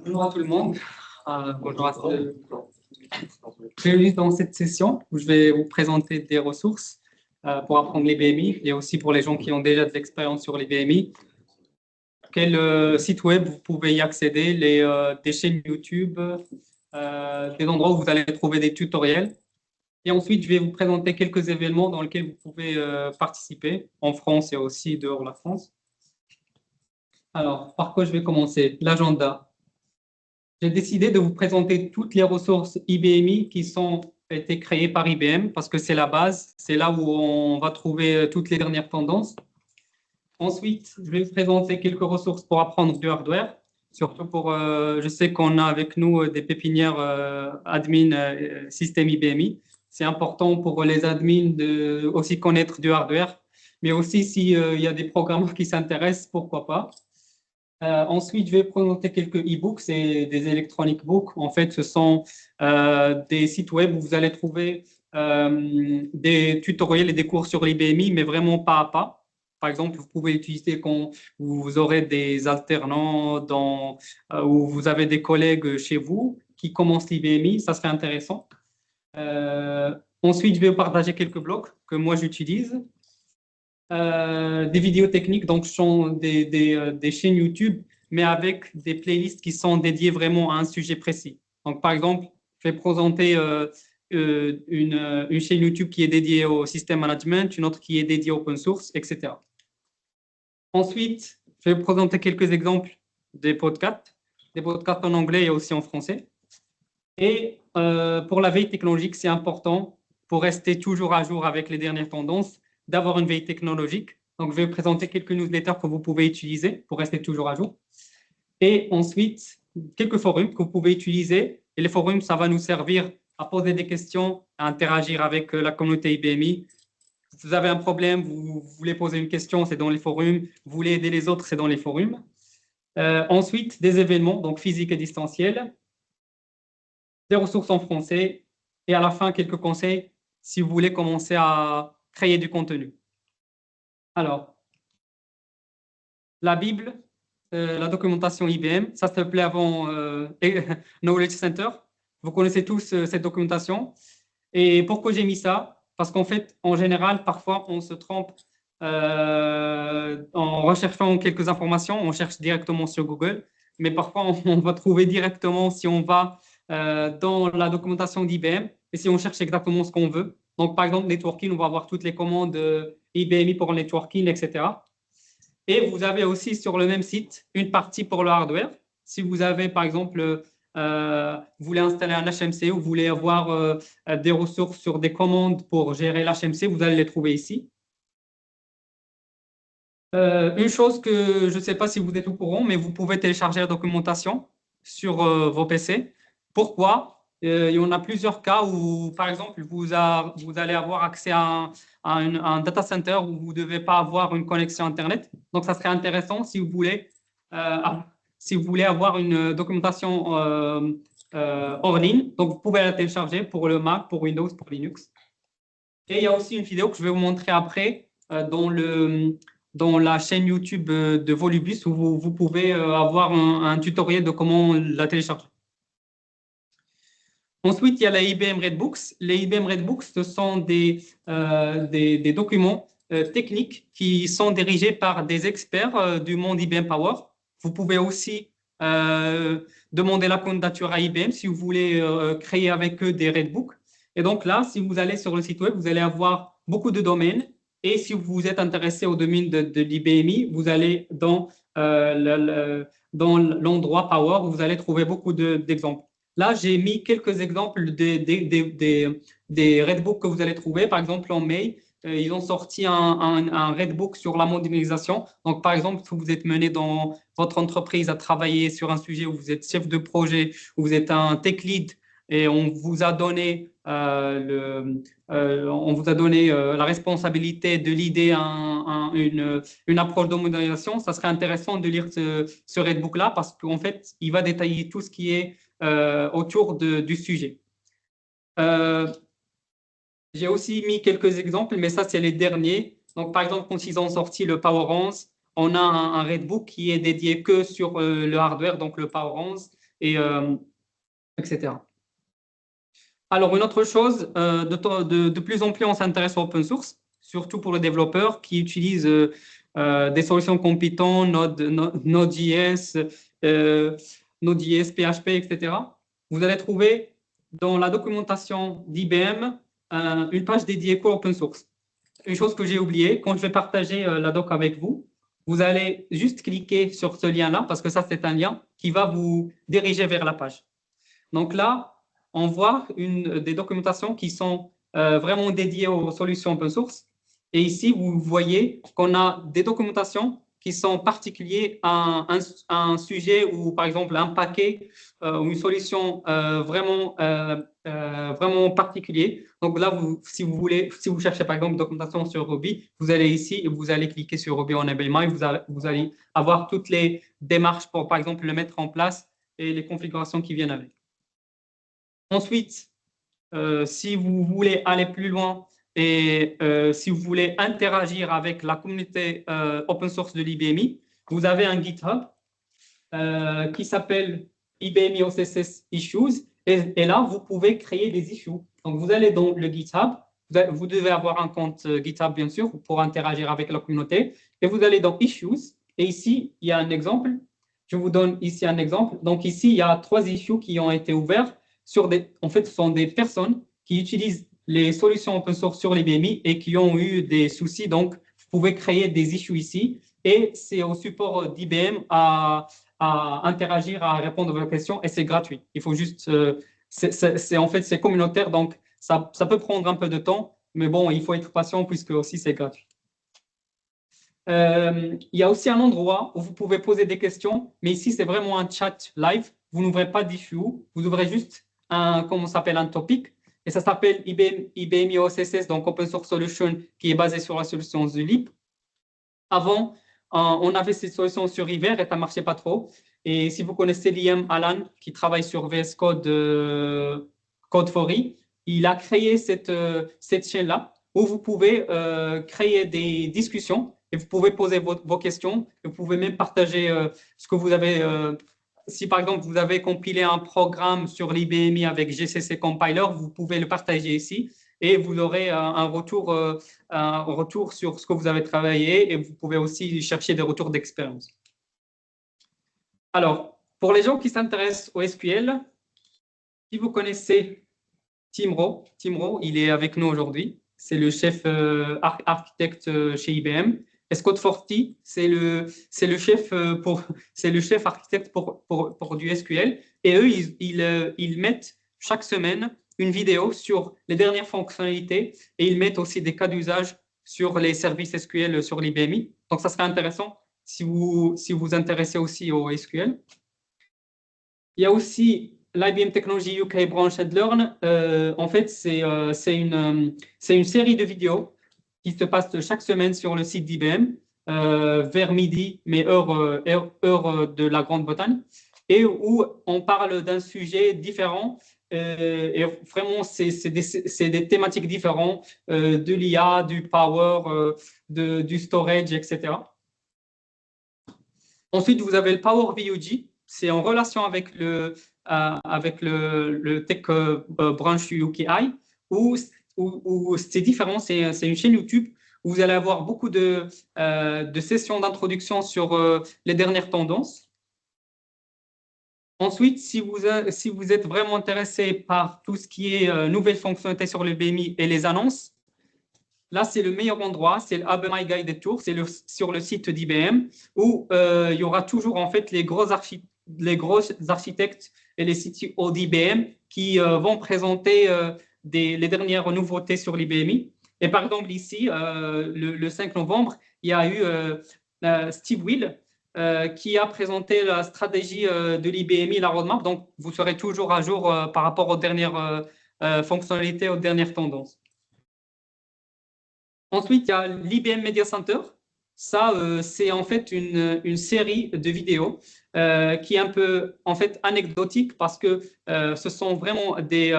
Bonjour à tout le monde. Bonjour à tous. Bienvenue dans cette session où je vais vous présenter des ressources pour apprendre les BMI et aussi pour les gens qui ont déjà de l'expérience sur les BMI. Quel site web vous pouvez y accéder, des chaînes YouTube, des endroits où vous allez trouver des tutoriels. Et ensuite, je vais vous présenter quelques événements dans lesquels vous pouvez participer en France et aussi dehors de la France. Alors, par quoi je vais commencer? L'agenda. J'ai décidé de vous présenter toutes les ressources IBMI qui ont été créées par IBM parce que c'est la base, c'est là où on va trouver toutes les dernières tendances. Ensuite, je vais vous présenter quelques ressources pour apprendre du hardware, surtout pour, je sais qu'on a avec nous des pépinières admin système IBMI. C'est important pour les admins de aussi connaître du hardware, mais aussi s'il y a des programmeurs qui s'intéressent, pourquoi pas. Ensuite, je vais présenter quelques e-books et des electronic books. En fait, ce sont des sites web où vous allez trouver des tutoriels et des cours sur l'IBMI, mais vraiment pas à pas. Par exemple, vous pouvez l'utiliser quand vous aurez des alternants où vous avez des collègues chez vous qui commencent l'IBMI. Ça serait intéressant. Ensuite, je vais vous partager quelques blogs que moi j'utilise. Des vidéos techniques, donc ce sont des chaînes YouTube, mais avec des playlists qui sont dédiées vraiment à un sujet précis. Donc, par exemple, je vais présenter une chaîne YouTube qui est dédiée au système management, une autre qui est dédiée au open source, etc. Ensuite, je vais vous présenter quelques exemples des podcasts en anglais et aussi en français. Et pour la veille technologique, c'est important pour rester toujours à jour avec les dernières tendances d'avoir une veille technologique. Donc, je vais vous présenter quelques newsletters que vous pouvez utiliser pour rester toujours à jour. Et ensuite, quelques forums que vous pouvez utiliser. Et les forums, ça va nous servir à poser des questions, à interagir avec la communauté IBMI. Si vous avez un problème, vous voulez poser une question, c'est dans les forums. Vous voulez aider les autres, c'est dans les forums. Ensuite, des événements, donc physiques et distanciels. Des ressources en français. Et à la fin, quelques conseils si vous voulez commencer à créer du contenu. Alors, la Bible, la documentation IBM, ça s'appelait avant Knowledge Center. Vous connaissez tous cette documentation. Et pourquoi j'ai mis ça? Parce qu'en fait, en général, parfois, on se trompe en recherchant quelques informations. On cherche directement sur Google, mais parfois, on va trouver directement si on va dans la documentation d'IBM et si on cherche exactement ce qu'on veut. Donc, par exemple, networking, on va avoir toutes les commandes IBMI pour le networking, etc. Et vous avez aussi sur le même site une partie pour le hardware. Si vous avez, par exemple, vous voulez installer un HMC ou vous voulez avoir des ressources sur des commandes pour gérer l'HMC, vous allez les trouver ici. Une chose que je ne sais pas si vous êtes au courant, mais vous pouvez télécharger la documentation sur vos PC. Pourquoi? Il y en a plusieurs cas où, par exemple, vous allez avoir accès à un data center où vous ne devez pas avoir une connexion Internet. Donc, ça serait intéressant si vous voulez avoir une documentation hors ligne. Donc, vous pouvez la télécharger pour le Mac, pour Windows, pour Linux. Et il y a aussi une vidéo que je vais vous montrer après dans la chaîne YouTube de Volubus où vous pouvez avoir un tutoriel de comment la télécharger. Ensuite, il y a la IBM Redbooks. Les IBM Redbooks, ce sont des documents techniques qui sont dirigés par des experts du monde IBM Power. Vous pouvez aussi demander la candidature à IBM si vous voulez créer avec eux des Redbooks. Et donc là, si vous allez sur le site web, vous allez avoir beaucoup de domaines. Et si vous êtes intéressé au domaine de l'IBMI, vous allez dans l'endroit Power où vous allez trouver beaucoup d'exemples. Là, j'ai mis quelques exemples des Redbooks que vous allez trouver. Par exemple, en mai, ils ont sorti un Redbook sur la modernisation. Donc, par exemple, si vous êtes mené dans votre entreprise à travailler sur un sujet où vous êtes chef de projet, où vous êtes un tech lead et on vous a donné, la responsabilité de l'idée une approche de modernisation, ça serait intéressant de lire ce Redbook-là parce qu'en fait, il va détailler tout ce qui est autour du sujet. J'ai aussi mis quelques exemples, mais ça, c'est les derniers. Donc, par exemple, quand ils ont sorti le Power 11, on a un Redbook qui est dédié que sur le hardware, donc le Power 11, et, etc. Alors, une autre chose, de plus en plus, on s'intéresse au open source, surtout pour les développeurs qui utilisent des solutions comme Python, Node.js, Node.js, PHP, etc. Vous allez trouver dans la documentation d'IBM une page dédiée au open source. Une chose que j'ai oubliée, quand je vais partager la doc avec vous, vous allez juste cliquer sur ce lien-là, parce que ça, c'est un lien qui va vous diriger vers la page. Donc là, on voit des documentations qui sont vraiment dédiées aux solutions open source. Et ici, vous voyez qu'on a des documentations qui sont particulières à un sujet ou, par exemple, un paquet ou une solution vraiment particulier. Donc là, si vous cherchez, par exemple, une documentation sur Ruby, vous allez ici et vous allez cliquer sur Ruby Enable My. Vous allez avoir toutes les démarches pour, par exemple, le mettre en place et les configurations qui viennent avec. Ensuite, si vous voulez aller plus loin et si vous voulez interagir avec la communauté open source de l'IBMI, vous avez un GitHub qui s'appelle IBMI OCSS Issues et là, vous pouvez créer des issues. Donc, vous allez dans le GitHub, vous devez avoir un compte GitHub, bien sûr, pour interagir avec la communauté et vous allez dans Issues et ici, il y a un exemple. Je vous donne ici un exemple. Donc, ici, il y a 3 issues qui ont été ouverts en fait, ce sont des personnes qui utilisent les solutions open source sur l'IBMI et qui ont eu des soucis. Donc, vous pouvez créer des issues ici et c'est au support d'IBM à interagir, à répondre à vos questions et c'est gratuit. Il faut juste, en fait, c'est communautaire, donc ça peut prendre un peu de temps, mais bon, il faut être patient puisque aussi c'est gratuit. Il y a aussi un endroit où vous pouvez poser des questions, mais ici, c'est vraiment un chat live. Vous n'ouvrez pas d'issue, vous ouvrez juste comment s'appelle, un topic, et ça s'appelle IBM OCSS, donc Open Source Solution, qui est basé sur la solution Zulip. Avant, on avait cette solution sur River et ça ne marchait pas trop. Et si vous connaissez Liam Allen, qui travaille sur VS Code, Code4E, il a créé cette chaîne-là où vous pouvez créer des discussions et vous pouvez poser vos questions. Et vous pouvez même partager ce que vous avez. Si par exemple vous avez compilé un programme sur l'IBMI avec GCC Compiler, vous pouvez le partager ici et vous aurez un retour sur ce que vous avez travaillé et vous pouvez aussi chercher des retours d'expérience. Alors, pour les gens qui s'intéressent au SQL, si vous connaissez Tim Rowe, il est avec nous aujourd'hui. C'est le chef architecte chez IBM. Et Scott Forti, c'est le chef architecte pour du SQL. Et eux, ils mettent chaque semaine une vidéo sur les dernières fonctionnalités et ils mettent aussi des cas d'usage sur les services SQL sur l'IBMI. Donc, ça serait intéressant si vous vous intéressez aussi au SQL. Il y a aussi l'IBM Technology UK Branch and Learn. En fait, c'est une série de vidéos qui se passe chaque semaine sur le site d'IBM vers midi, mais heure de la Grande-Bretagne, et où on parle d'un sujet différent. Et vraiment, c'est des thématiques différentes de l'IA, du power, du storage, etc. Ensuite, vous avez le Power VUG. C'est en relation avec le Tech Branch UKI, où c'est différent. C'est une chaîne YouTube où vous allez avoir beaucoup de sessions d'introduction sur les dernières tendances. Ensuite, si vous êtes vraiment intéressé par tout ce qui est nouvelles fonctionnalités sur le BMI et les annonces, là, c'est le meilleur endroit, c'est le IBM Guided Tour, c'est sur le site d'IBM où il y aura toujours en fait les gros architectes et les CTO d'IBM qui vont présenter les dernières nouveautés sur l'IBMI. Et par exemple, ici, le 5 novembre, il y a eu Steve Will qui a présenté la stratégie de l'IBMI, la roadmap. Donc, vous serez toujours à jour par rapport aux dernières fonctionnalités, aux dernières tendances. Ensuite, il y a l'IBM Media Center. Ça, c'est en fait une série de vidéos qui est un peu en fait anecdotique parce que ce sont vraiment des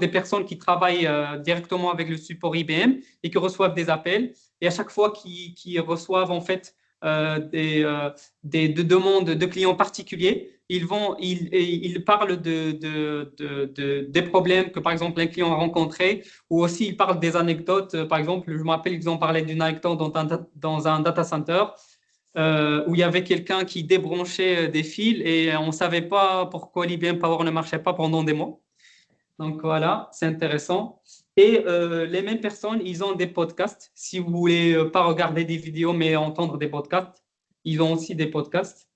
personnes qui travaillent directement avec le support IBM et qui reçoivent des appels. Et à chaque fois qu'ils reçoivent en fait des demandes de clients particuliers. Ils parlent des problèmes que, par exemple, un client a rencontrés, ou aussi ils parlent des anecdotes. Par exemple, je me rappelle qu'ils ont parlé d'une anecdote dans un data center où il y avait quelqu'un qui débranchait des fils et on ne savait pas pourquoi l'IBM Power ne marchait pas pendant des mois. Donc voilà, c'est intéressant. Et les mêmes personnes, ils ont des podcasts. Si vous voulez pas regarder des vidéos, mais entendre des podcasts, ils ont aussi des podcasts.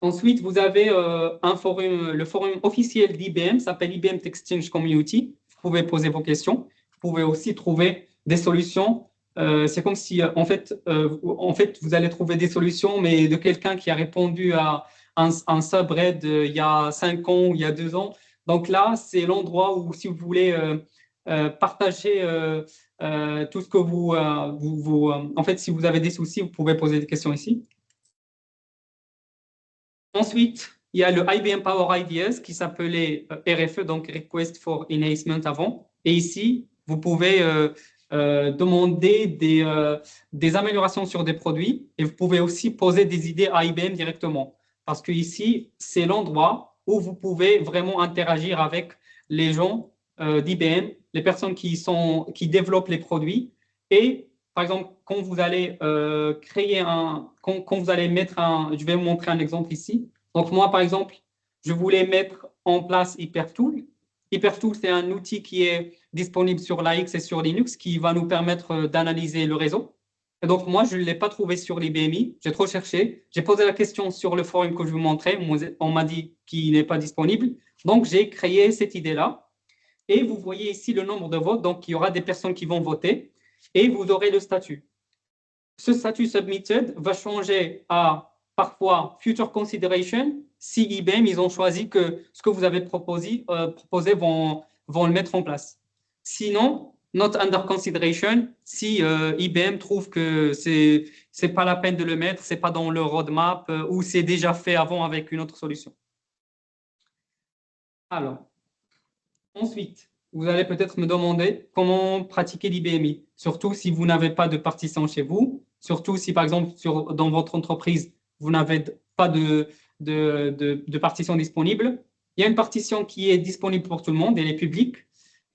Ensuite, vous avez un forum, le forum officiel d'IBM, s'appelle IBM Exchange Community. Vous pouvez poser vos questions. Vous pouvez aussi trouver des solutions. C'est comme si, en fait, vous allez trouver des solutions, mais de quelqu'un qui a répondu à un subreddit il y a 5 ans ou il y a 2 ans. Donc là, c'est l'endroit où, si vous voulez partager tout ce que en fait, si vous avez des soucis, vous pouvez poser des questions ici. Ensuite, il y a le IBM Power Ideas qui s'appelait RFE, donc Request for Enhancement avant. Et ici, vous pouvez demander des améliorations sur des produits et vous pouvez aussi poser des idées à IBM directement. Parce que ici, c'est l'endroit où vous pouvez vraiment interagir avec les gens d'IBM, les personnes qui développent les produits. Et par exemple, quand vous allez quand vous allez mettre je vais vous montrer un exemple ici. Donc moi, par exemple, je voulais mettre en place HyperTool. HyperTool, c'est un outil qui est disponible sur l'AX et sur Linux qui va nous permettre d'analyser le réseau. Et donc moi, je ne l'ai pas trouvé sur l'IBMI. J'ai trop cherché. J'ai posé la question sur le forum que je vous montrais. On m'a dit qu'il n'est pas disponible. Donc j'ai créé cette idée-là. Et vous voyez ici le nombre de votes. Donc il y aura des personnes qui vont voter et vous aurez le statut. Ce statut submitted va changer à parfois future consideration si IBM ils ont choisi que ce que vous avez proposé vont le mettre en place. Sinon, not under consideration si IBM trouve que c'est pas la peine de le mettre, c'est pas dans le roadmap ou c'est déjà fait avant avec une autre solution. Alors, ensuite, vous allez peut-être me demander comment pratiquer l'IBMI, surtout si vous n'avez pas de partition chez vous, surtout si, par exemple, dans votre entreprise, vous n'avez pas de partition disponible. Il y a une partition qui est disponible pour tout le monde, elle est publique,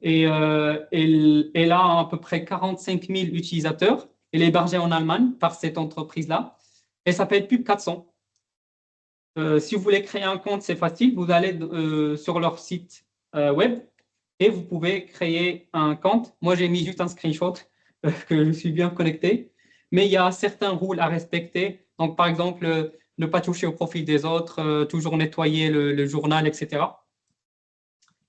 et elle a à peu près 45 000 utilisateurs. Elle est hébergée en Allemagne par cette entreprise-là. Elle s'appelle Pub 400. Si vous voulez créer un compte, c'est facile. Vous allez sur leur site web et vous pouvez créer un compte. Moi, j'ai mis juste un screenshot que je suis bien connecté. Mais il y a certains rôles à respecter. Donc, par exemple, ne pas toucher au profil des autres, toujours nettoyer le journal, etc.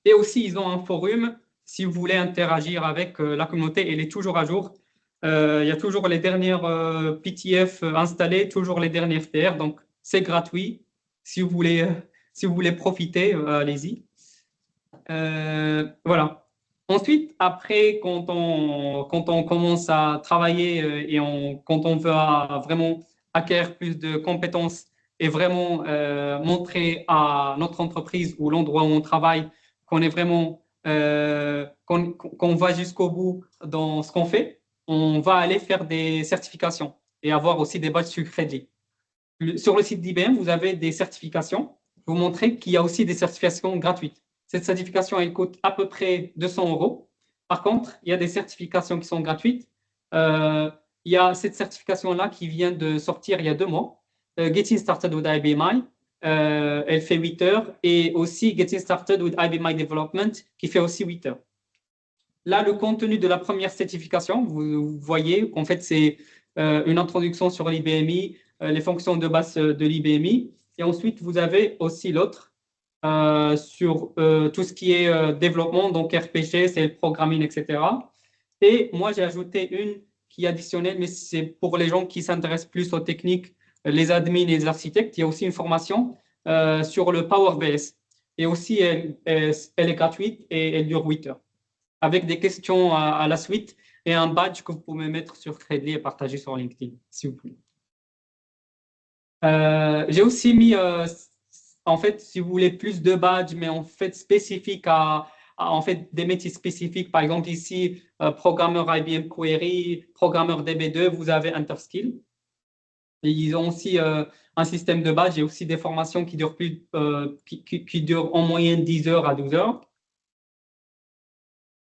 Et aussi, ils ont un forum. Si vous voulez interagir avec la communauté, elle est toujours à jour. Il y a toujours les dernières PTF installées, toujours les derniers FTR. Donc, c'est gratuit. Si vous voulez profiter, allez-y. Voilà. Ensuite, après, quand on commence à travailler quand on veut vraiment acquérir plus de compétences et vraiment montrer à notre entreprise ou l'endroit où on travaille qu'on est vraiment, qu'on va jusqu'au bout dans ce qu'on fait, on va aller faire des certifications et avoir aussi des badges sur crédit. Sur le site d'IBM, vous avez des certifications. Je vous montrer qu'il y a aussi des certifications gratuites. Cette certification, elle coûte à peu près 200 euros. Par contre, il y a des certifications qui sont gratuites. Il y a cette certification-là qui vient de sortir il y a 2 mois. Getting Started with IBMI, elle fait 8 heures. Et aussi Getting Started with IBMI Development, qui fait aussi 8 heures. Là, le contenu de la première certification, vous voyez qu'en fait, c'est une introduction sur l'IBMI, les fonctions de base de l'IBMI. Et ensuite, vous avez aussi l'autre sur tout ce qui est développement, donc RPG, c'est le programming, etc. Et moi, j'ai ajouté une qui est additionnelle, mais c'est pour les gens qui s'intéressent plus aux techniques, les admins et les architectes. Il y a aussi une formation sur le Power BS. Et aussi, elle est gratuite et elle dure 8 heures avec des questions à la suite et un badge que vous pouvez mettre sur Credly et partager sur LinkedIn, si vous voulez. J'ai aussi mis, en fait, si vous voulez plus de badges, mais en fait spécifiques en fait, des métiers spécifiques. Par exemple, ici, programmeur IBM Query, programmeur DB2, vous avez Interskill. Et ils ont aussi un système de badge et aussi des formations qui durent, qui durent en moyenne 10 heures à 12 heures.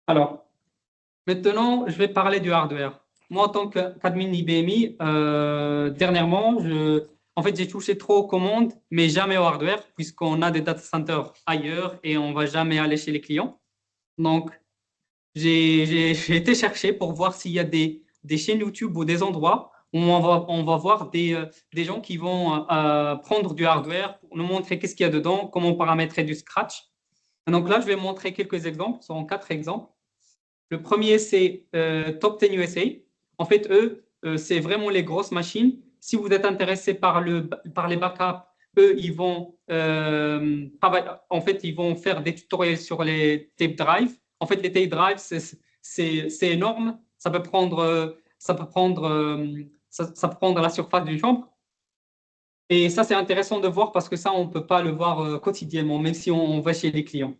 Alors, maintenant, je vais parler du hardware. Moi, en tant qu'admin IBMI, dernièrement, en fait, j'ai touché trop aux commandes, mais jamais au hardware, puisqu'on a des data centers ailleurs et on ne va jamais aller chez les clients. Donc, j'ai été chercher pour voir s'il y a des chaînes YouTube ou des endroits où on va voir des gens qui vont prendre du hardware pour nous montrer qu'est-ce qu'il y a dedans, comment paramétrer du scratch. Donc là, je vais montrer quelques exemples, ce sont 4 exemples. Le premier, c'est Top 10 USA. En fait, eux, c'est vraiment les grosses machines. Si vous êtes intéressé par les backups, eux, en fait, ils vont faire des tutoriels sur les tape drives. En fait, les tape drives, c'est énorme. Ça peut prendre la surface d'une chambre. Et ça, c'est intéressant de voir parce que ça, on ne peut pas le voir quotidiennement, même si on va chez les clients.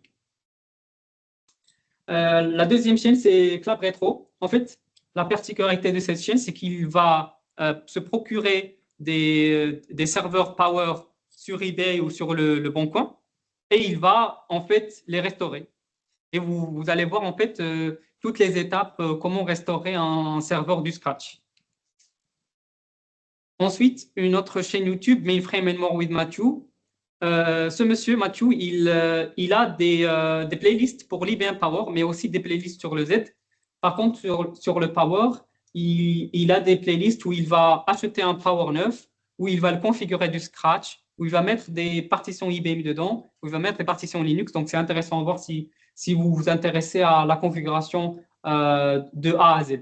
La deuxième chaîne, c'est Club Retro. En fait, la particularité de cette chaîne, c'est qu'il va se procurer des serveurs Power sur eBay ou sur le Bon Coin et il va en fait les restaurer. Et vous allez voir en fait toutes les étapes, comment restaurer un serveur du scratch. Ensuite, une autre chaîne YouTube, Mainframe and More with Matthew. Ce monsieur, Mathieu, il a des playlists pour l'IBM Power, mais aussi des playlists sur le Z. Par contre, sur le Power, il a des playlists où il va acheter un Power neuf, où il va le configurer du scratch, où il va mettre des partitions IBM dedans, où il va mettre des partitions Linux. Donc, c'est intéressant de voir si vous vous intéressez à la configuration de A à Z.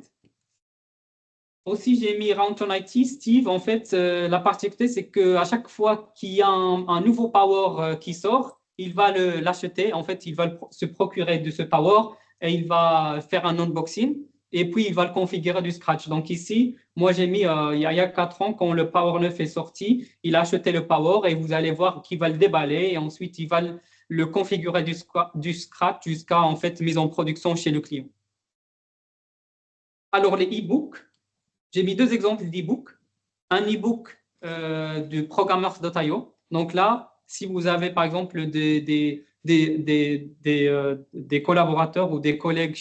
Aussi, j'ai mis Roundton IT, Steve. En fait, la particularité, c'est qu'à chaque fois qu'il y a un nouveau power qui sort, il va l'acheter. En fait, il va se procurer de ce power et il va faire un unboxing et puis il va le configurer du scratch. Donc ici, moi, j'ai mis, il y a 4 ans, quand le Power 9 est sorti, il a acheté le power et vous allez voir qu'il va le déballer et ensuite, il va le configurer du scratch jusqu'à, en fait, mise en production chez le client. Alors, les e-books. J'ai mis 2 exemples d'e-book. Un e-book du programmers.io. Donc là, si vous avez par exemple des collaborateurs ou des collègues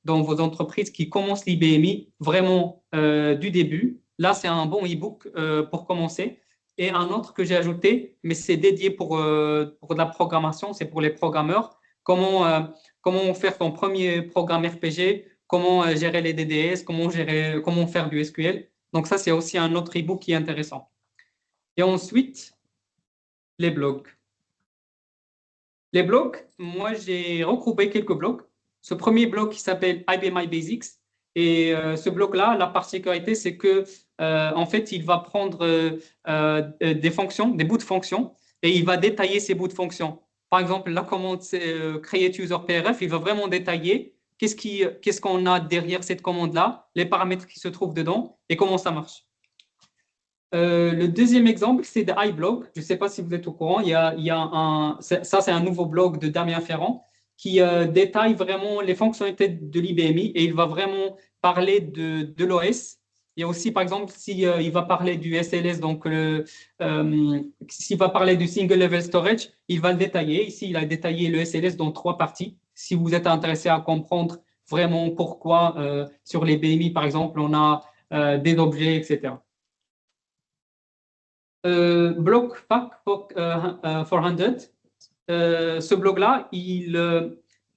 dans vos entreprises qui commencent l'IBMI vraiment du début, là, c'est un bon e-book pour commencer. Et un autre que j'ai ajouté, mais c'est dédié pour de la programmation, c'est pour les programmeurs. Comment faire ton premier programme RPG, comment gérer les DDS, comment faire du SQL. Donc ça, c'est aussi un autre e-book qui est intéressant. Et ensuite, les blogs. Les blogs, moi, j'ai regroupé quelques blogs. Ce premier blog qui s'appelle IBM Basics. Et ce blog-là, la particularité, c'est que en fait, il va prendre des fonctions, des bouts de fonctions, et il va détailler ces bouts de fonctions. Par exemple, la commande create user PRF, il va vraiment détailler qu'est-ce qu'on a derrière cette commande-là, les paramètres qui se trouvent dedans et comment ça marche. Le deuxième exemple, c'est de iBlog. Je ne sais pas si vous êtes au courant. Ça, c'est un nouveau blog de Damien Ferrand qui détaille vraiment les fonctionnalités de l'IBMI et il va vraiment parler de l'OS. Il y a aussi, par exemple, il va parler du SLS, donc s'il va parler du Single Level Storage, il va le détailler. Ici, il a détaillé le SLS dans 3 parties. Si vous êtes intéressé à comprendre vraiment pourquoi sur les BMI, par exemple, on a des objets, etc. Blog FAQ 400. Ce blog-là,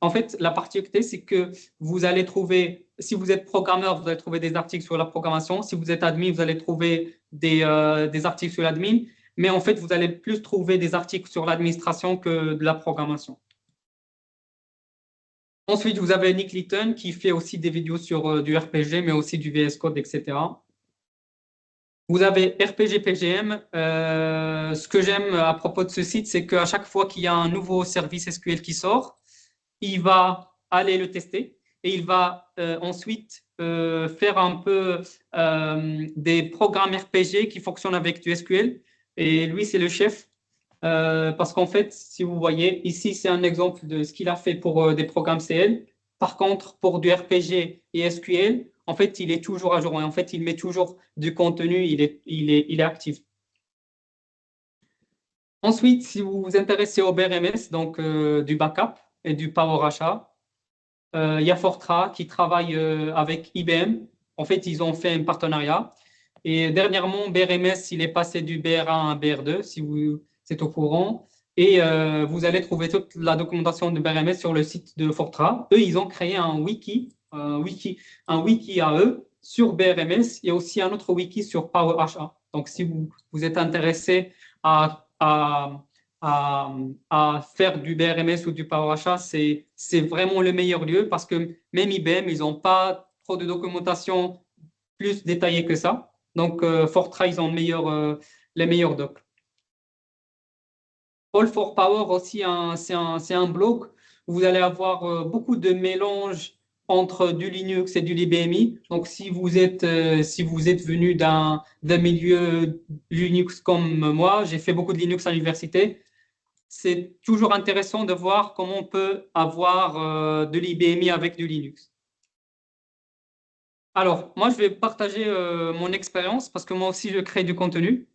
en fait, la particularité, c'est que vous allez trouver, si vous êtes programmeur, vous allez trouver des articles sur la programmation. Si vous êtes admin, vous allez trouver des articles sur l'admin. Mais en fait, vous allez plus trouver des articles sur l'administration que de la programmation. Ensuite, vous avez Nick Litton qui fait aussi des vidéos sur du RPG, mais aussi du VS Code, etc. Vous avez RPG PGM. Ce que j'aime à propos de ce site, c'est qu'à chaque fois qu'il y a un nouveau service SQL qui sort, il va aller le tester et il va ensuite faire un peu des programmes RPG qui fonctionnent avec du SQL. Et lui, c'est le chef. Parce qu'en fait, si vous voyez, ici, c'est un exemple de ce qu'il a fait pour des programmes CL. Par contre, pour du RPG et SQL, en fait, il est toujours à jour. Et en fait, il met toujours du contenu, il est actif. Ensuite, si vous vous intéressez au BRMS, donc du backup et du Power Achat, il y a Fortran qui travaille avec IBM. En fait, ils ont fait un partenariat. Et dernièrement, BRMS, il est passé du BR1 à BR2, si vous êtes au courant. Et vous allez trouver toute la documentation de BRMS sur le site de Fortran. Eux, ils ont créé un wiki à eux sur BRMS et aussi un autre wiki sur PowerHA. Donc, si vous êtes intéressé à faire du BRMS ou du PowerHA, c'est vraiment le meilleur lieu parce que même IBM, ils n'ont pas trop de documentation plus détaillée que ça. Donc, Fortran, ils ont les meilleurs docs. All for Power aussi, c'est un blog où vous allez avoir beaucoup de mélanges entre du Linux et du LibMI. Donc, si vous êtes venu d'un milieu Linux comme moi, j'ai fait beaucoup de Linux à l'université. C'est toujours intéressant de voir comment on peut avoir de l'IBMI avec du Linux. Alors, moi, je vais partager mon expérience parce que moi aussi, je crée du contenu.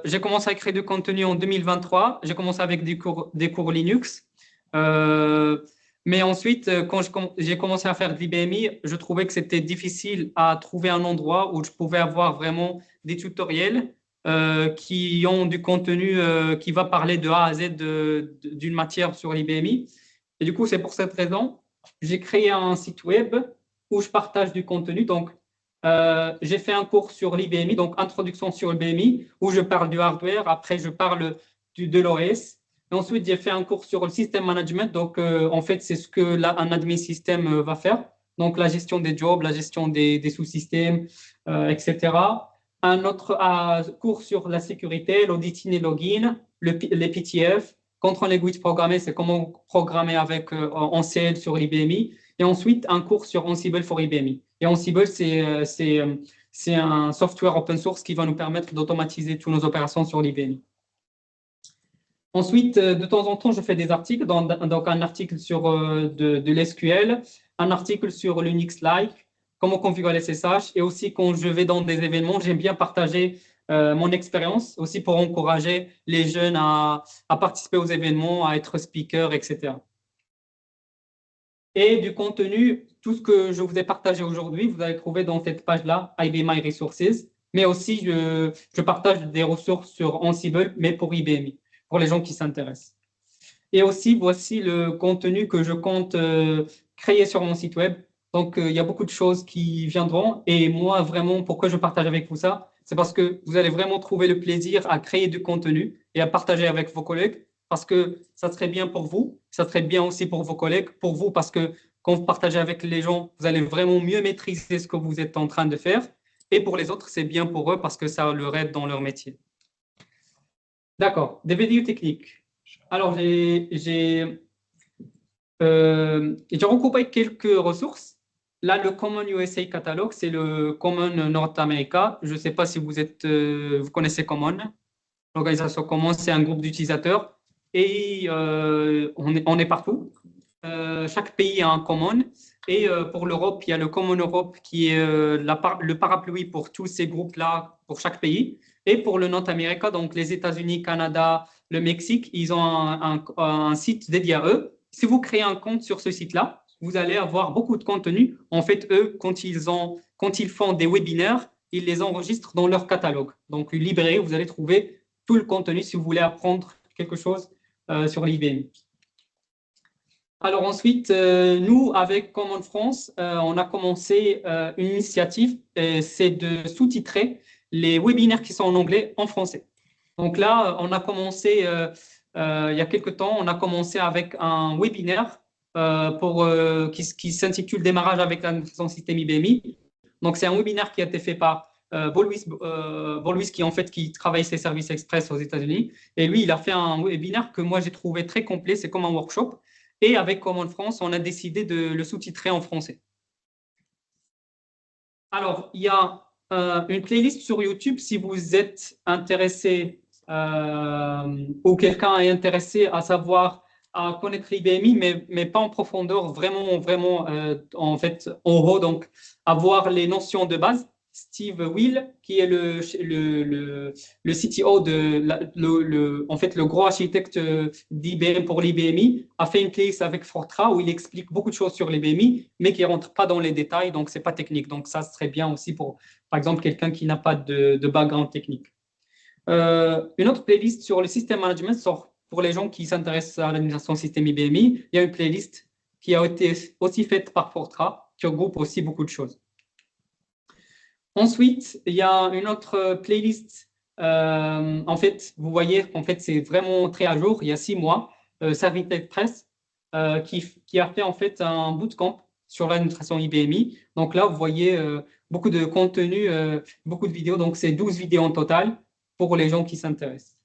J'ai commencé à créer du contenu en 2023. J'ai commencé avec des cours Linux. Euh, mais ensuite, quand j'ai commencé à faire de l'IBMI, je trouvais que c'était difficile à trouver un endroit où je pouvais avoir vraiment des tutoriels qui ont du contenu qui va parler de A à Z d'une matière sur l'IBMI. Et du coup, c'est pour cette raison, j'ai créé un site web où je partage du contenu. Donc, j'ai fait un cours sur l'IBMI, donc introduction sur l'IBMI, où je parle du hardware. Après, je parle de l'OS. Et ensuite, j'ai fait un cours sur le système management. Donc, en fait, c'est ce que un admin système va faire. Donc, la gestion des jobs, la gestion des sous-systèmes, etc. Un autre cours sur la sécurité, l'auditing et login, les PTF. Control Language Programming, c'est comment programmer avec en CL sur l'IBMI. Et ensuite, un cours sur Ansible for IBMI. Et Ansible, c'est un software open source qui va nous permettre d'automatiser toutes nos opérations sur l'IBM. Ensuite, de temps en temps, je fais des articles, donc un article sur de l'SQL, un article sur l'Unix Like, comment configurer les SSH, et aussi quand je vais dans des événements, j'aime bien partager mon expérience, aussi pour encourager les jeunes à participer aux événements, à être speaker, etc. Et du contenu, tout ce que je vous ai partagé aujourd'hui, vous allez trouver dans cette page-là, IBM My Resources. Mais aussi, je partage des ressources sur Ansible, mais pour IBMI, pour les gens qui s'intéressent. Et aussi, voici le contenu que je compte créer sur mon site web. Donc, il y a beaucoup de choses qui viendront. Et moi, vraiment, pourquoi je partage avec vous ça? C'est parce que vous allez vraiment trouver le plaisir à créer du contenu et à partager avec vos collègues parce que ça serait bien pour vous, ça serait bien aussi pour vos collègues, pour vous, parce que quand vous partagez avec les gens, vous allez vraiment mieux maîtriser ce que vous êtes en train de faire. Et pour les autres, c'est bien pour eux parce que ça leur aide dans leur métier. D'accord, des vidéos techniques. Alors, j'ai recoupé quelques ressources. Là, le Common USA Catalog, c'est le Common North America. Je ne sais pas si vous connaissez Common. L'organisation Common, c'est un groupe d'utilisateurs et on est partout. Chaque pays a un Common. Et pour l'Europe, il y a le Common Europe qui est le parapluie pour tous ces groupes-là, pour chaque pays. Et pour le North America, donc les États-Unis, Canada, le Mexique, ils ont un site dédié à eux. Si vous créez un compte sur ce site-là, vous allez avoir beaucoup de contenu. En fait, eux, quand ils font des webinaires, ils les enregistrent dans leur catalogue. Donc, une librairie, vous allez trouver tout le contenu si vous voulez apprendre quelque chose sur l'IBM. Alors ensuite, nous, avec Common France, on a commencé une initiative, c'est de sous-titrer les webinaires qui sont en anglais en français. Donc là, on a commencé, il y a quelque temps, on a commencé avec un webinaire qui s'intitule Démarrage avec l'administration système IBMI. Donc c'est un webinaire qui a été fait par Paul qui en fait qui travaille ses services express aux États-Unis. Et lui, il a fait un webinaire que moi j'ai trouvé très complet, c'est comme un workshop. Et avec Common France, on a décidé de le sous-titrer en français. Alors, il y a une playlist sur YouTube si vous êtes intéressé ou quelqu'un est intéressé à savoir à connaître l'IBMI, mais pas en profondeur, vraiment, en fait, en haut. Donc, avoir les notions de base. Steve Will, qui est le CTO en fait, le gros architecte d'IBM pour l'IBMI, a fait une playlist avec Fortran où il explique beaucoup de choses sur l'IBMI, mais qui ne rentre pas dans les détails, donc c'est pas technique. Donc, ça serait bien aussi pour, par exemple, quelqu'un qui n'a pas de background technique. Une autre playlist sur le système management sort pour les gens qui s'intéressent à l'administration système IBMI. Il y a une playlist qui a été aussi faite par Fortran, qui regroupe aussi beaucoup de choses. Ensuite, il y a une autre playlist. En fait, vous voyez, en fait, c'est vraiment très à jour. Il y a 6 mois, Servitech Press, qui a fait en fait un bootcamp sur l'administration IBMI. Donc là, vous voyez beaucoup de contenu, beaucoup de vidéos. Donc, c'est 12 vidéos en total pour les gens qui s'intéressent.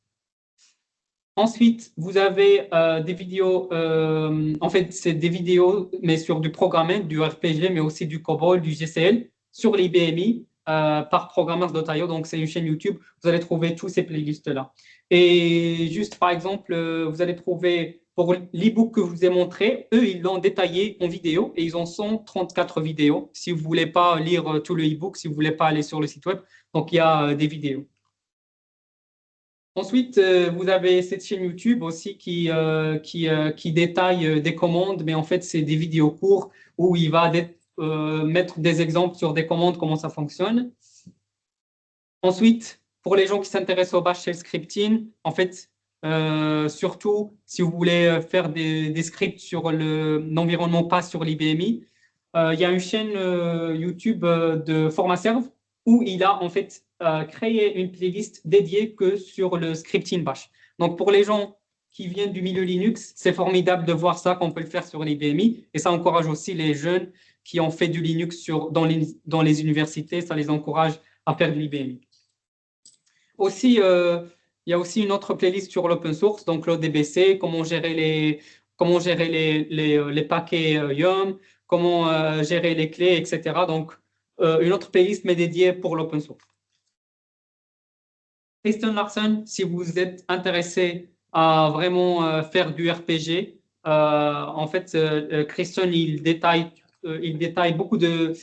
Ensuite, vous avez des vidéos, en fait, c'est des vidéos, mais sur du programming, du RPG, mais aussi du COBOL, du GCL, sur l'IBMI, par Programmers.io. Donc, c'est une chaîne YouTube. Vous allez trouver tous ces playlists-là. Et juste, par exemple, vous allez trouver, pour l'e-book que je vous ai montré, eux, ils l'ont détaillé en vidéo et ils en sont 34 vidéos. Si vous ne voulez pas lire tout le e-book, si vous ne voulez pas aller sur le site web, donc il y a des vidéos. Ensuite, vous avez cette chaîne YouTube aussi qui détaille des commandes, mais en fait, c'est des vidéos courtes où il va mettre des exemples sur des commandes, comment ça fonctionne. Ensuite, pour les gens qui s'intéressent au Bash Shell Scripting, en fait, surtout si vous voulez faire des scripts sur l'environnement PAS sur l'IBMI, il y a une chaîne YouTube de FormaServe où il a en fait créé une playlist dédiée que sur le scripting Bash. Donc, pour les gens qui viennent du milieu Linux, c'est formidable de voir ça, qu'on peut le faire sur l'IBMI. Et ça encourage aussi les jeunes qui ont fait du Linux dans les universités, ça les encourage à faire de l'IBMI. Aussi, il y a aussi une autre playlist sur l'open source, donc l'ODBC, comment gérer les paquets Yum, comment gérer les clés, etc. Donc, une autre playlist mais dédiée pour l'open source. Christian Larsen, si vous êtes intéressé à vraiment faire du RPG, en fait, Christian, il détaille beaucoup de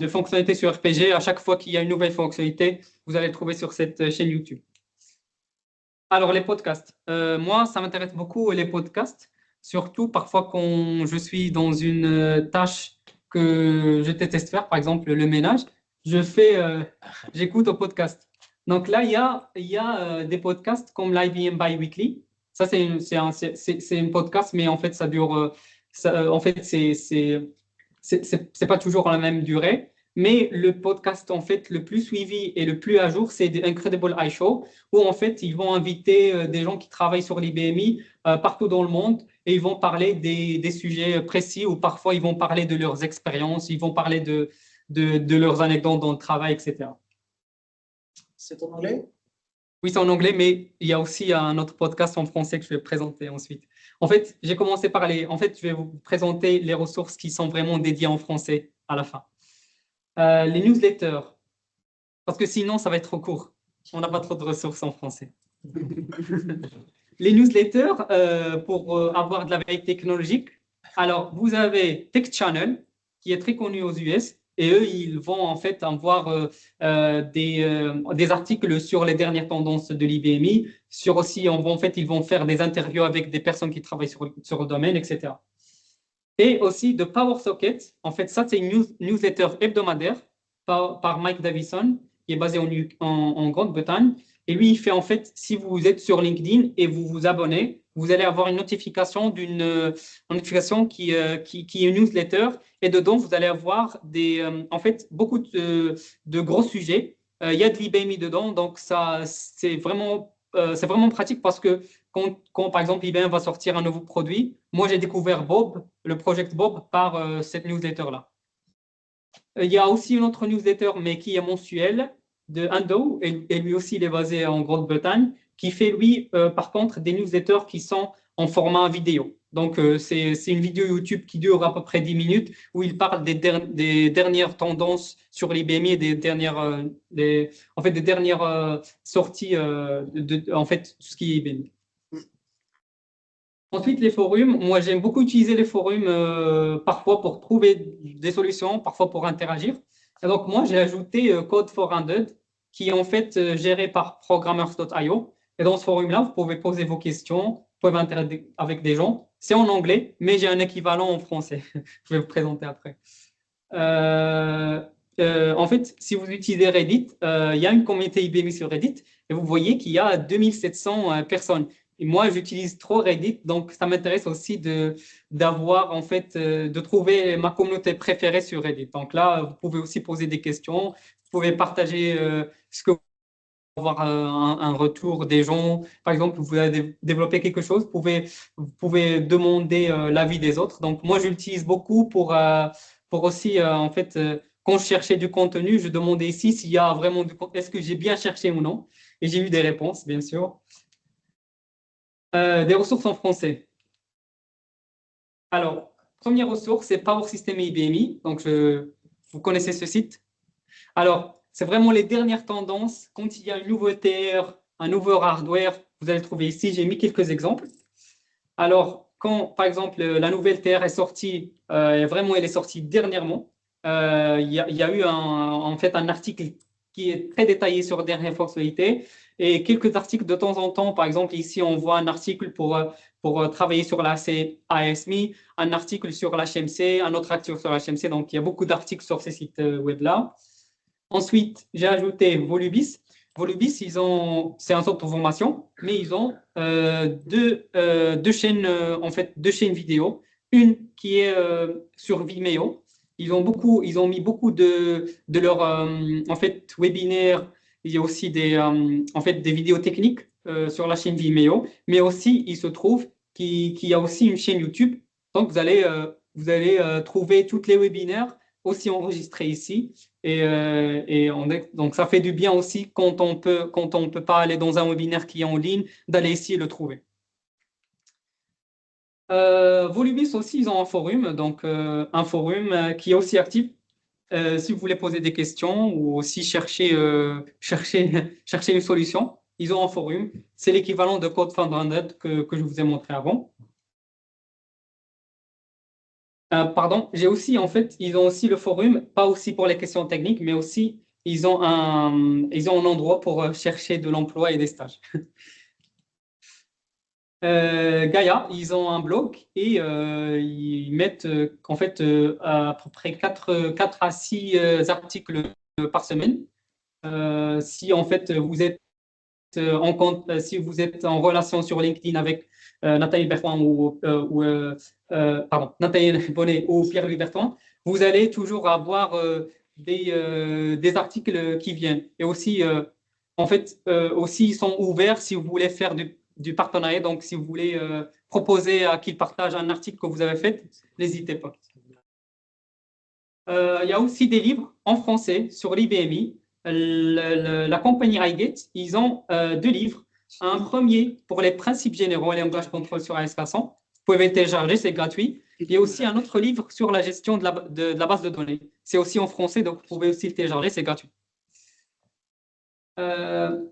fonctionnalités sur RPG. À chaque fois qu'il y a une nouvelle fonctionnalité, vous allez le trouver sur cette chaîne YouTube. Alors, les podcasts. Moi, ça m'intéresse beaucoup, les podcasts, surtout parfois quand je suis dans une tâche que je déteste faire, par exemple le ménage, j'écoute au podcast. Donc là, il y a des podcasts comme l'IBM Biweekly. Ça, c'est un podcast, mais en fait, ça dure. En fait, c'est pas toujours la même durée. Mais le podcast, en fait, le plus suivi et le plus à jour, c'est The Incredible iShow, où, en fait, ils vont inviter des gens qui travaillent sur l'IBMI partout dans le monde et ils vont parler des sujets précis ou parfois ils vont parler de leurs expériences, ils vont parler de leurs anecdotes dans le travail, etc. C'est en anglais? Oui, c'est en anglais, mais il y a aussi un autre podcast en français que je vais présenter ensuite. En fait, j'ai commencé par En fait, je vais vous présenter les ressources qui sont vraiment dédiées en français à la fin. Les newsletters, parce que sinon, ça va être trop court. On n'a pas trop de ressources en français. Les newsletters, pour avoir de la veille technologique, alors vous avez Tech Channel, qui est très connu aux US, et eux, ils vont en fait avoir des articles sur les dernières tendances de l'IBMI, sur aussi, en fait, ils vont faire des interviews avec des personnes qui travaillent sur le domaine, etc. Et aussi de PowerSocket. En fait, ça, c'est une newsletter hebdomadaire par Mike Davison, qui est basé en Grande-Bretagne. Et lui, il fait en fait, si vous êtes sur LinkedIn et vous vous abonnez, vous allez avoir une notification qui est une newsletter. Et dedans, vous allez avoir en fait, beaucoup de gros sujets. Il y a de l'IBMI dedans, donc ça, c'est vraiment pratique parce que quand, par exemple, IBM va sortir un nouveau produit, moi, j'ai découvert Bob, le Project Bob, par cette newsletter-là. Il y a aussi une autre newsletter, mais qui est mensuelle, de Ando, et lui aussi, il est basé en Grande-Bretagne, qui fait, lui, par contre, des newsletters qui sont en format vidéo. Donc, c'est une vidéo YouTube qui dure à peu près 10 minutes, où il parle des dernières tendances sur l'IBMI et des dernières sorties, en fait, tout ce qui est IBMI. Ensuite, les forums. Moi, j'aime beaucoup utiliser les forums parfois pour trouver des solutions, parfois pour interagir. Et donc, moi, j'ai ajouté Code for 100 qui est en fait géré par programmers.io. Et dans ce forum-là, vous pouvez poser vos questions, vous pouvez interagir avec des gens. C'est en anglais, mais j'ai un équivalent en français. Je vais vous présenter après. Euh, En fait, si vous utilisez Reddit, il y a une communauté IBM sur Reddit et vous voyez qu'il y a 2700 personnes. Et moi, j'utilise trop Reddit, donc ça m'intéresse aussi d'avoir, en fait, de trouver ma communauté préférée sur Reddit. Donc là, vous pouvez aussi poser des questions, vous pouvez partager ce que vous avoir un retour des gens. Par exemple, vous avez développé quelque chose, vous pouvez demander l'avis des autres. Donc, moi, je l'utilise beaucoup pour aussi, en fait, quand je cherchais du contenu, je demandais ici s'il y a vraiment du contenu, est-ce que j'ai bien cherché ou non. Et j'ai eu des réponses, bien sûr. Des ressources en français. Alors, première ressource, c'est Power System et IBMI. Donc, vous connaissez ce site. Alors, c'est vraiment les dernières tendances. Quand il y a une nouveauté, un nouveau hardware, vous allez le trouver ici. J'ai mis quelques exemples. Alors, quand, par exemple, la nouvelle TR est sortie, et vraiment, elle est sortie dernièrement, il y a eu en fait un article qui est très détaillé sur la dernière fonctionnalité et quelques articles de temps en temps. Par exemple, ici, on voit un article pour travailler sur la ASMI, un article sur l'HMC, un autre article sur l'HMC. Donc, il y a beaucoup d'articles sur ces sites web-là. Ensuite, j'ai ajouté Volubis. Volubis, c'est un centre de formation, mais ils ont deux chaînes, en fait, deux chaînes vidéo. Une qui est sur Vimeo. Ils ont mis beaucoup de leurs, en fait, webinaires. Il y a aussi en fait, des vidéos techniques sur la chaîne Vimeo, mais aussi, il se trouve qu'il y a aussi une chaîne YouTube. Donc, vous allez trouver toutes les webinaires aussi enregistrés ici. Donc, ça fait du bien aussi quand on peut pas aller dans un webinaire qui est en ligne, d'aller ici et le trouver. Volubis aussi, ils ont un forum, donc un forum qui est aussi actif. Si vous voulez poser des questions ou aussi chercher une solution, ils ont un forum. C'est l'équivalent de Code 500 que je vous ai montré avant. Pardon, j'ai aussi, en fait, ils ont aussi le forum, pas aussi pour les questions techniques, mais aussi, ils ont un endroit pour chercher de l'emploi et des stages. Gaia, ils ont un blog et ils mettent, en fait, à peu près 4 à 6 articles par semaine. Si, en fait, vous êtes si vous êtes en relation sur LinkedIn avec Nathalie Bertrand pardon, Nathalie Bonnet ou Pierre-Louis Bertrand, vous allez toujours avoir des articles qui viennent. Et aussi, en fait, aussi, ils sont ouverts si vous voulez faire du partenariat. Donc, si vous voulez proposer à qu'ils partagent un article que vous avez fait, n'hésitez pas. Il y a aussi des livres en français sur l'IBMI. La compagnie Highgate, ils ont deux livres. Un premier pour les principes généraux et langage contrôle sur AS400. Vous pouvez le télécharger, c'est gratuit. Il y a aussi un autre livre sur la gestion de la base de données. C'est aussi en français, donc vous pouvez aussi le télécharger, c'est gratuit. Euh,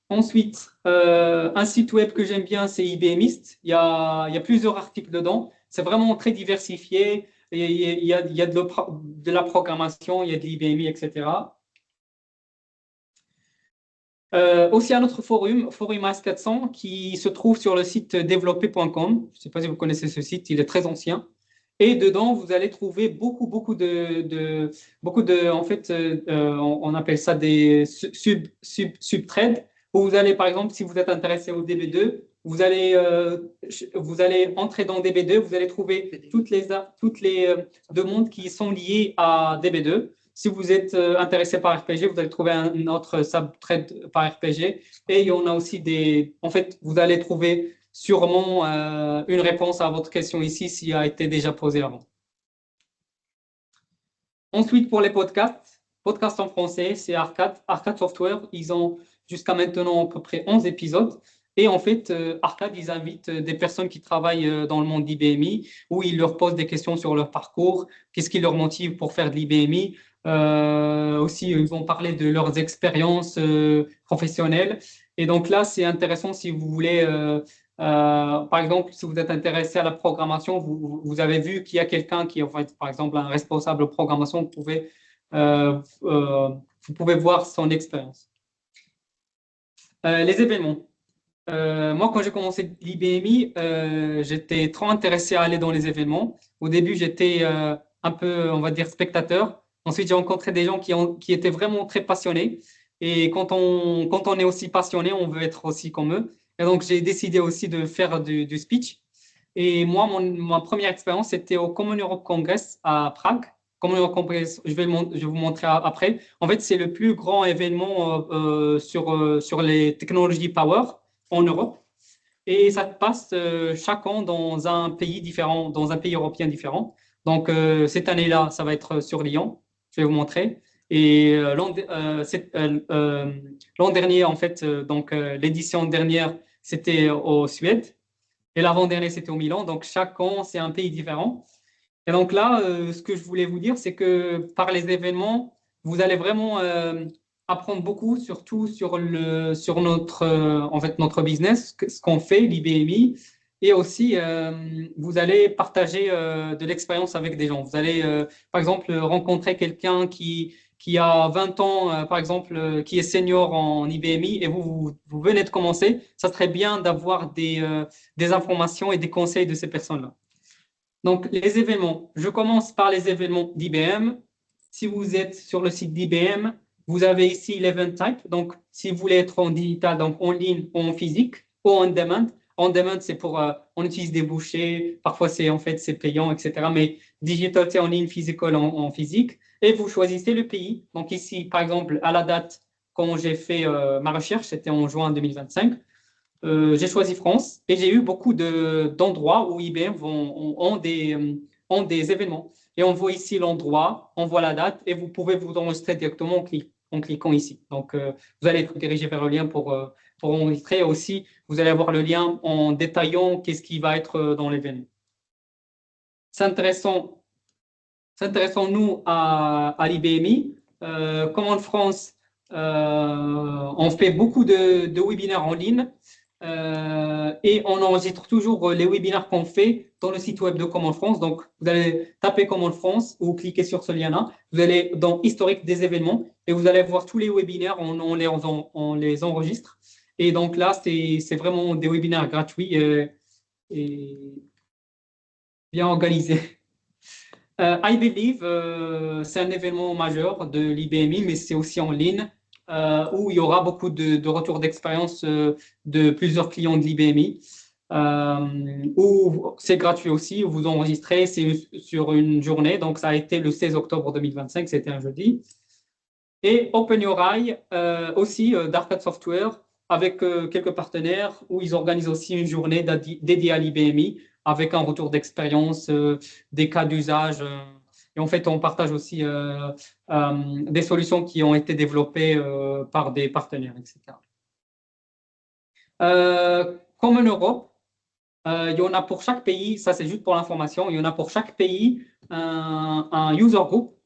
Ensuite, un site web que j'aime bien, c'est IBMist. Il y a plusieurs articles dedans. C'est vraiment très diversifié. Il y a de la programmation, il y a de l'IBMI, etc. Aussi un autre forum, Forum AS400, qui se trouve sur le site développé.com. Je ne sais pas si vous connaissez ce site, il est très ancien. Et dedans, vous allez trouver beaucoup de, en fait, on appelle ça des subthreads, où vous allez, par exemple, si vous êtes intéressé au DB2, vous allez entrer dans DB2, vous allez trouver toutes les demandes qui sont liées à DB2. Si vous êtes intéressé par RPG, vous allez trouver un autre subthread par RPG. Et il y en a aussi en fait, vous allez trouver sûrement une réponse à votre question ici s'il a été déjà posé avant. Ensuite, pour les podcasts en français, c'est Arcade Software. Ils ont jusqu'à maintenant à peu près 11 épisodes. Et en fait, Arcade, ils invitent des personnes qui travaillent dans le monde d'IBMI, où ils leur posent des questions sur leur parcours, qu'est-ce qui leur motive pour faire de l'IBMI. Aussi, ils vont parler de leurs expériences professionnelles. Et donc là, c'est intéressant si vous voulez Par exemple, si vous êtes intéressé à la programmation, vous avez vu qu'il y a quelqu'un qui est, en fait, par exemple, un responsable de programmation, vous pouvez voir son expérience. Les événements. Moi, quand j'ai commencé l'IBMI, j'étais trop intéressé à aller dans les événements. Au début, j'étais un peu, on va dire, spectateur. Ensuite, j'ai rencontré des gens qui étaient vraiment très passionnés. Et quand on est aussi passionné, on veut être aussi comme eux. Et donc, j'ai décidé aussi de faire du speech. Et moi, ma première expérience, c'était au Common Europe Congress à Prague. Common Europe Congress, je vais vous montrer après. En fait, c'est le plus grand événement sur les technologies power en Europe. Et ça passe chaque an dans un pays différent, dans un pays européen différent. Donc, cette année-là, ça va être sur Lyon. Je vais vous montrer. Et l'an dernier, en fait, l'édition dernière, c'était au Suède. Et l'avant-dernier, c'était au Milan. Donc, chaque an, c'est un pays différent. Et donc là, ce que je voulais vous dire, c'est que par les événements, vous allez vraiment apprendre beaucoup, surtout sur en fait, notre business, ce qu'on fait, l'IBMI. Et aussi, vous allez partager de l'expérience avec des gens. Vous allez, par exemple, rencontrer quelqu'un qui a 20 ans, par exemple, qui est senior en IBMI et vous venez de commencer. Ça serait bien d'avoir des informations et des conseils de ces personnes-là. Donc, les événements. Je commence par les événements d'IBM. Si vous êtes sur le site d'IBM, vous avez ici l'event type. Donc, si vous voulez être en digital, donc en ligne ou en physique, ou en demand. En demand, c'est pour, on utilise des bouchées. Parfois, c'est payant, etc. Mais digital, c'est en ligne, physical, en physique. Et vous choisissez le pays. Donc, ici, par exemple, à la date, quand j'ai fait ma recherche, c'était en juin 2025. J'ai choisi France et j'ai eu beaucoup d'endroits où IBM ont des événements. Et on voit ici l'endroit, on voit la date et vous pouvez vous enregistrer directement en cliquant ici. Donc, vous allez être dirigé vers le lien pour enregistrer. Aussi, vous allez avoir le lien en détaillant qu'est-ce qui va être dans l'événement. S'intéressons, nous à l'IBMI. Comme en France, on fait beaucoup de webinaires en ligne. Et on enregistre toujours les webinaires qu'on fait dans le site web de Common France. Donc, vous allez taper Common France ou cliquer sur ce lien-là. Vous allez dans historique des événements et vous allez voir tous les webinaires, on les enregistre. Et donc là, c'est vraiment des webinaires gratuits et bien organisés. I Believe, c'est un événement majeur de l'IBMI, mais c'est aussi en ligne, où il y aura beaucoup de retours d'expérience de plusieurs clients de l'IBMI, où c'est gratuit aussi, où vous enregistrez, c'est sur une journée, donc ça a été le 16 octobre 2025, c'était un jeudi. Et Open Your Eye, aussi d'Arcade Software, avec quelques partenaires, où ils organisent aussi une journée dédiée à l'IBMI, avec un retour d'expérience, des cas d'usage. Et en fait, on partage aussi des solutions qui ont été développées par des partenaires, etc. Comme en Europe, il y en a pour chaque pays, ça c'est juste pour l'information, il y en a pour chaque pays un user group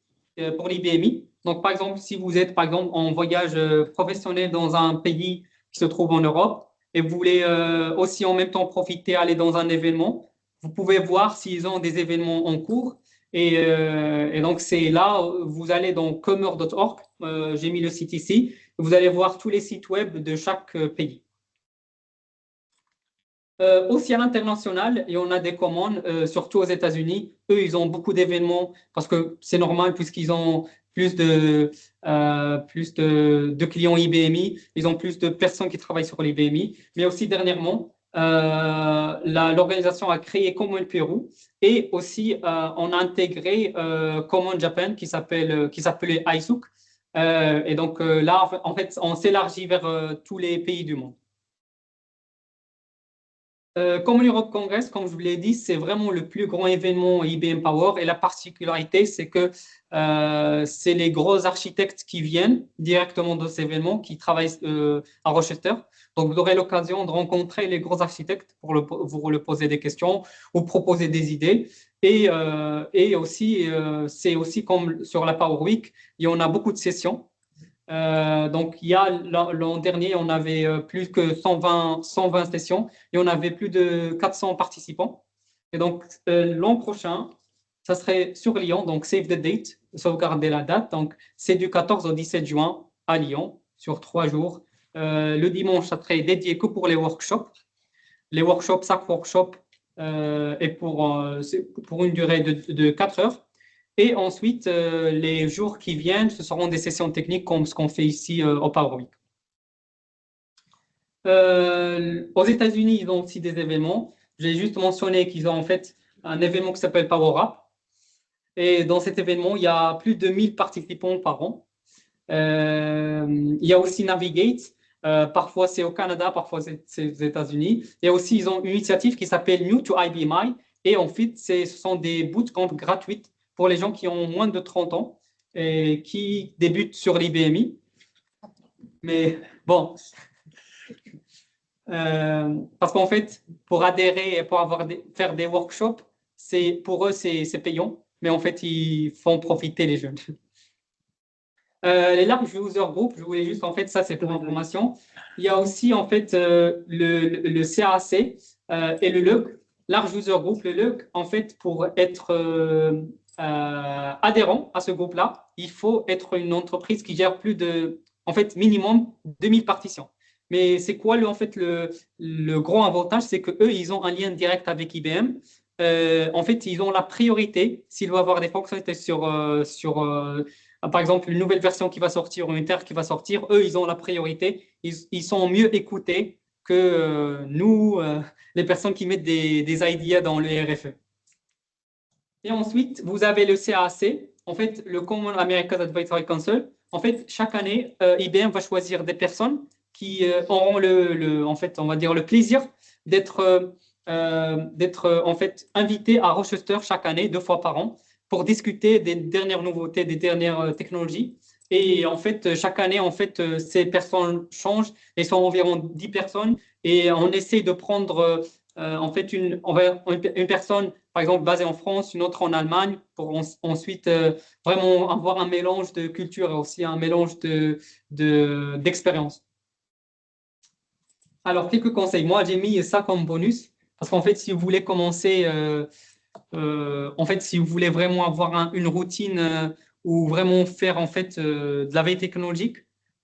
pour l'IBMI. Donc, par exemple, si vous êtes par exemple en voyage professionnel dans un pays qui se trouve en Europe et vous voulez aussi en même temps profiter, aller dans un événement, vous pouvez voir s'ils ont des événements en cours. Et donc, c'est là, vous allez dans commer.org, j'ai mis le site ici, vous allez voir tous les sites web de chaque pays. Aussi à l'international, et on a des commandes, surtout aux États-Unis. Eux, ils ont beaucoup d'événements parce que c'est normal puisqu'ils ont plus de clients IBMI, ils ont plus de personnes qui travaillent sur l'IBMI. Mais aussi dernièrement, l'organisation a créé Common Pérou et aussi on a intégré Common Japan qui s'appelait ISUC. Et donc là, en fait, on s'élargit vers tous les pays du monde. Comme l'Europe Congress, comme je vous l'ai dit, c'est vraiment le plus grand événement IBM Power et la particularité, c'est que c'est les gros architectes qui viennent directement de ces événements, qui travaillent à Rochester. Donc, vous aurez l'occasion de rencontrer les gros architectes pour vous leur poser des questions ou proposer des idées. Et aussi, c'est aussi comme sur la Power Week, il y en a beaucoup de sessions. Donc, il y a l'an dernier, on avait plus que 120 sessions et on avait plus de 400 participants. Et donc, l'an prochain, ça serait sur Lyon, donc save the date, sauvegarder la date. Donc, c'est du 14 au 17 juin à Lyon, sur 3 jours. Le dimanche, ça serait dédié que pour les workshops. Les workshops, chaque workshop est pour une durée de 4 heures. Et ensuite, les jours qui viennent, ce seront des sessions techniques comme ce qu'on fait ici au Power Week. Aux États-Unis, ils ont aussi des événements. J'ai juste mentionné qu'ils ont en fait un événement qui s'appelle Power Up. Et dans cet événement, il y a plus de 1000 participants par an. Il y a aussi Navigate. Parfois, c'est au Canada, parfois, c'est aux États-Unis. Et aussi, ils ont une initiative qui s'appelle New to IBMI. Et en fait, ce sont des bootcamps gratuites pour les gens qui ont moins de 30 ans et qui débutent sur l'IBMI. Mais bon, parce qu'en fait, pour adhérer et pour faire des workshops, pour eux, c'est payant. Mais en fait, ils font profiter les jeunes. Les large user group, je voulais juste, en fait, ça c'est pour information. Il y a aussi, en fait, le CAC et le LUG. Large user group, le LUG, en fait, pour être adhérent à ce groupe-là, il faut être une entreprise qui gère plus de, en fait, minimum 2000 partitions. Mais c'est quoi, en fait, le gros avantage, c'est qu'eux, ils ont un lien direct avec IBM. En fait, ils ont la priorité s'ils doivent avoir des fonctionnalités par exemple, une nouvelle version qui va sortir ou une terre qui va sortir, eux, ils ont la priorité. Ils sont mieux écoutés que nous, les personnes qui mettent des ideas dans le RFE. Et ensuite, vous avez le CAC, en fait, le Common American Advisory Council. En fait, chaque année, IBM va choisir des personnes qui auront en fait, on va dire, le plaisir d'être en fait invitées à Rochester chaque année, 2 fois par an, pour discuter des dernières nouveautés, des dernières technologies. Et en fait, chaque année, en fait, ces personnes changent et sont environ 10 personnes. Et on essaie de prendre en fait une personne, par exemple, basée en France, une autre en Allemagne, pour ensuite vraiment avoir un mélange de culture et aussi un mélange d'expérience. Alors, quelques conseils. Moi, j'ai mis ça comme bonus parce qu'en fait, si vous voulez commencer en fait, si vous voulez vraiment avoir une routine ou vraiment faire en fait de la veille technologique,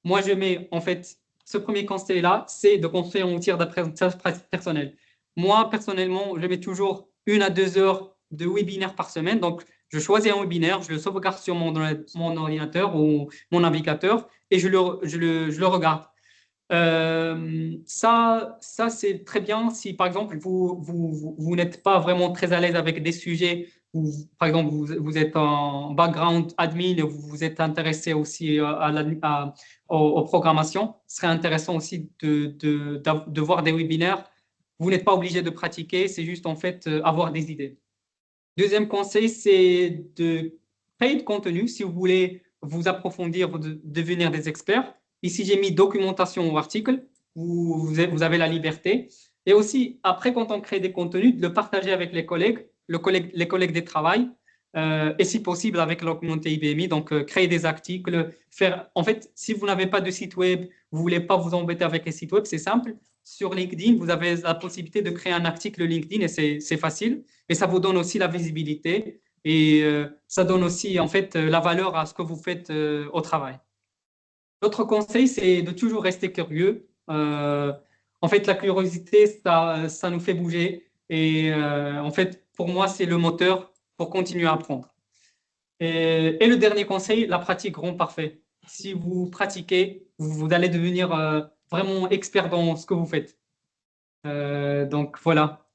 moi je mets en fait ce premier conseil-là, c'est de construire un outil d'apprentissage personnel. Moi personnellement, je mets toujours 1 à 2 heures de webinaire par semaine. Donc, je choisis un webinaire, je le sauvegarde sur mon ordinateur ou mon navigateur et je le regarde. Ça c'est très bien si, par exemple, vous n'êtes pas vraiment très à l'aise avec des sujets où, par exemple, vous êtes en background admin et vous vous êtes intéressé aussi aux programmations. Ce serait intéressant aussi de voir des webinaires. Vous n'êtes pas obligé de pratiquer, c'est juste en fait avoir des idées. Deuxième conseil, c'est de créer de contenu si vous voulez vous approfondir, devenir des experts. Ici, j'ai mis documentation ou article. Vous avez la liberté. Et aussi, après, quand on crée des contenus, de le partager avec les collègues, les collègues des travail, et si possible avec la communauté IBMI. Donc, créer des articles. En fait, si vous n'avez pas de site web, vous ne voulez pas vous embêter avec les sites web, c'est simple. Sur LinkedIn, vous avez la possibilité de créer un article LinkedIn et c'est facile. Et ça vous donne aussi la visibilité et ça donne aussi en fait la valeur à ce que vous faites au travail. L'autre conseil, c'est de toujours rester curieux. En fait, la curiosité, ça nous fait bouger. Et en fait, pour moi, c'est le moteur pour continuer à apprendre. Et le dernier conseil, la pratique rend parfait. Si vous pratiquez, vous allez devenir vraiment expert dans ce que vous faites. Donc voilà.